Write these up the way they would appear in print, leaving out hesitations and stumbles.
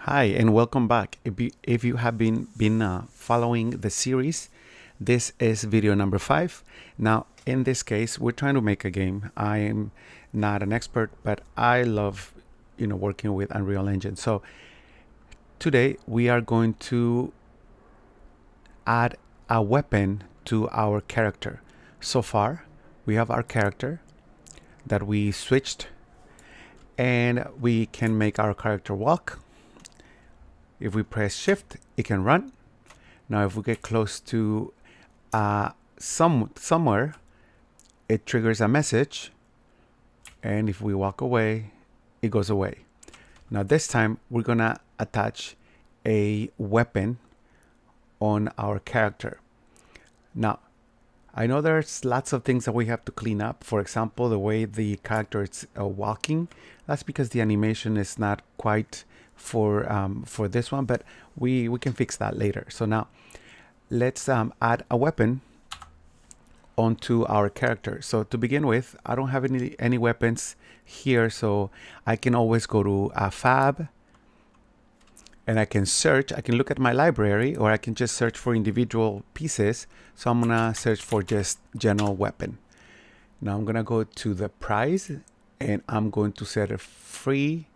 Hi and welcome back. If you have been following the series, this is video number 5. Now, in this case, we're trying to make a game. I am not an expert, but I love, working with Unreal Engine. So today we are going to add a weapon to our character. So far, we have our character that we switched, and we can make our character walk. If we press shift, it can run. Now, if we get close to somewhere, it triggers a message. And if we walk away, it goes away. Now, this time, we're going to attach a weapon on our character. Now, I know there's lots of things that we have to clean up. For example, the way the character is walking. That's because the animation is not quite for this one, but we can fix that later. So now let's add a weapon onto our character. So to begin with, I don't have any weapons here, so I can always go to Fab, and I can search. I can look at my library, or I can just search for individual pieces. So I'm gonna search for just general weapon. Now I'm gonna go to the price, and I'm going to set it free.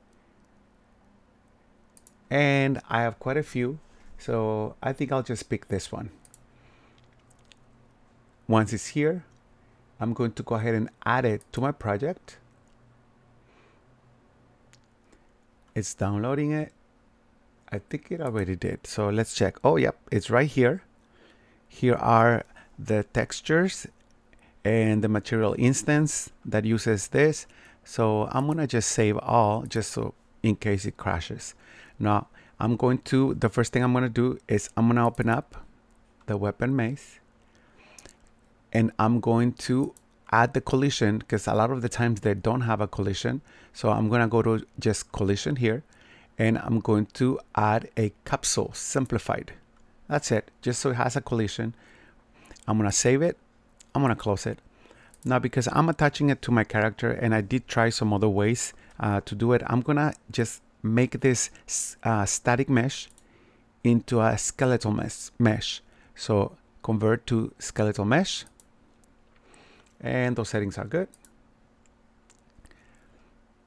And I have quite a few, so I think I'll just pick this one. Once it's here, I'm going to go ahead and add it to my project. It's downloading it. I think it already did. So let's check. Oh, yep, it's right here. Here are the textures and the material instance that uses this. So I'm gonna just save all, just so in case it crashes. Now the first thing I'm gonna do is I'm gonna open up the weapon maze, and I'm going to add the collision, because a lot of the times they don't have a collision. So I'm gonna go to just collision here, and I'm going to add a capsule simplified. That's it, just so it has a collision. I'm gonna save it. I'm gonna close it. Now, because I'm attaching it to my character, and I did try some other ways to do it, I'm gonna just make this static mesh into a skeletal mesh. So convert to skeletal mesh, and those settings are good.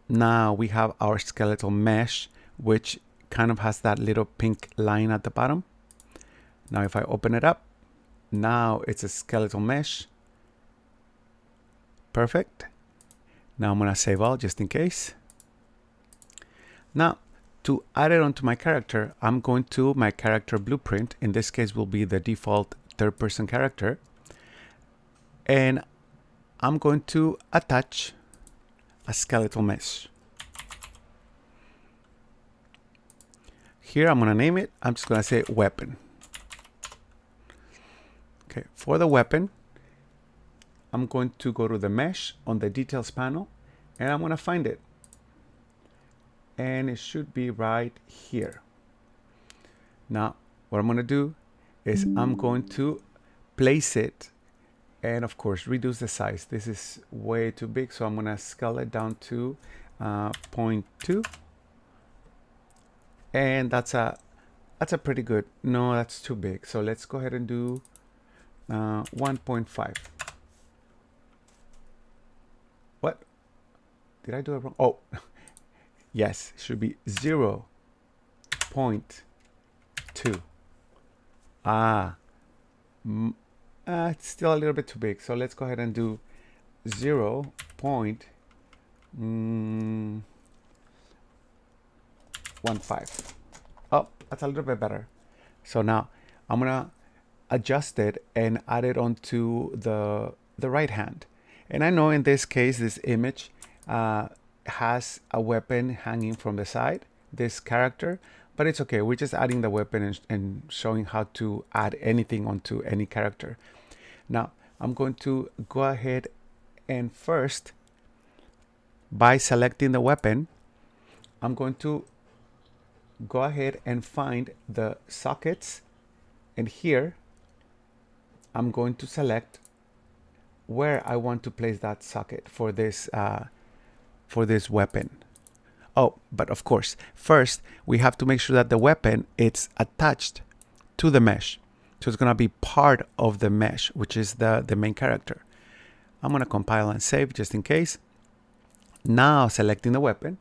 Now we have our skeletal mesh, which kind of has that little pink line at the bottom. Now if I open it up, now it's a skeletal mesh. Perfect. Now I'm gonna save all just in case. Now, to add it onto my character, I'm going to my character blueprint. In this case will be the default third-person character. And I'm going to attach a skeletal mesh. Here I'm gonna name it. I'm just gonna say weapon. Okay, for the weapon, I'm going to go to the mesh on the details panel, and I'm gonna find it. And it should be right here. Now, what I'm gonna do is I'm going to place it, and of course reduce the size. This is way too big, so I'm gonna scale it down to 0.2, and that's a pretty good. No, that's too big, so let's go ahead and do 1.5. What did I do it wrong? Oh, yes, it should be 0.2. It's still a little bit too big, so let's go ahead and do 0.15. Oh, that's a little bit better. So now I'm gonna adjust it and add it onto the right hand. And I know in this case, this image has a weapon hanging from the side, this character, but it's okay. We're just adding the weapon and showing how to add anything onto any character. Now, I'm going to go ahead and first, by selecting the weapon, I'm going to go ahead and find the sockets, and here I'm going to select where I want to place that socket for this weapon. Oh, but of course, first we have to make sure that the weapon it's attached to the mesh. So it's gonna be part of the mesh, which is the main character. I'm gonna compile and save just in case. Now selecting the weapon,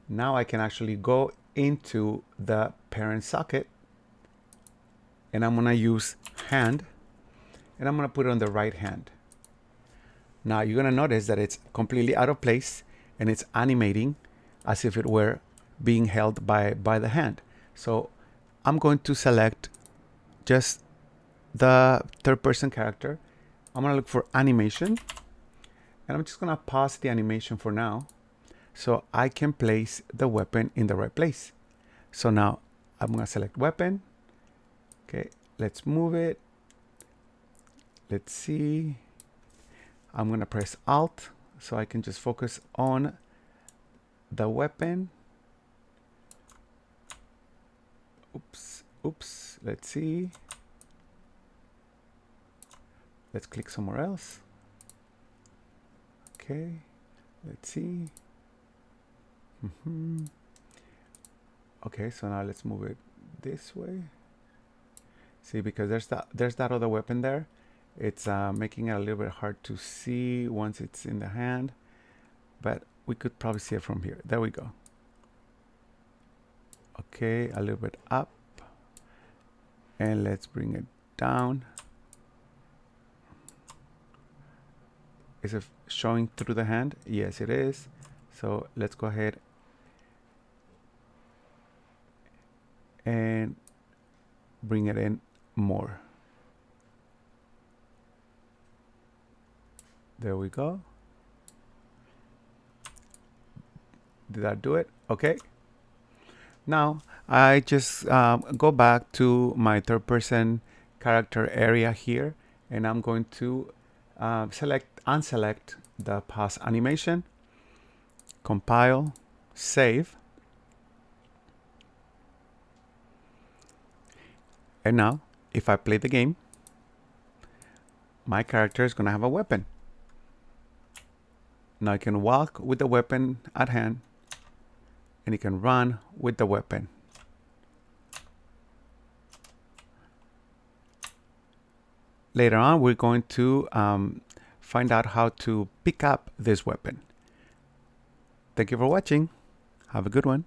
now I can actually go into the parent socket and I'm gonna use hand and I'm gonna put it on the right hand. Now you're gonna notice that it's completely out of place and it's animating as if it were being held by the hand. So I'm going to select just the third person character. I'm gonna look for animation and I'm just gonna pause the animation for now so I can place the weapon in the right place. So now I'm gonna select weapon. Okay, let's move it. Let's see. I'm gonna press Alt so I can just focus on the weapon. Oops, let's see. Let's click somewhere else. Okay, let's see. Okay, so now let's move it this way. See, because there's that other weapon there. It's making it a little bit hard to see once it's in the hand, but we could probably see it from here. There we go. Okay, a little bit up, and let's bring it down. Is it showing through the hand? Yes, it is. So let's go ahead and bring it in more. There we go. Did that do it? Okay. Now I just go back to my third person character area here, and I'm going to unselect the pause animation, compile, save. And now if I play the game, my character is going to have a weapon. Now I can walk with the weapon at hand and he can run with the weapon. Later on, we're going to find out how to pick up this weapon. Thank you for watching. Have a good one.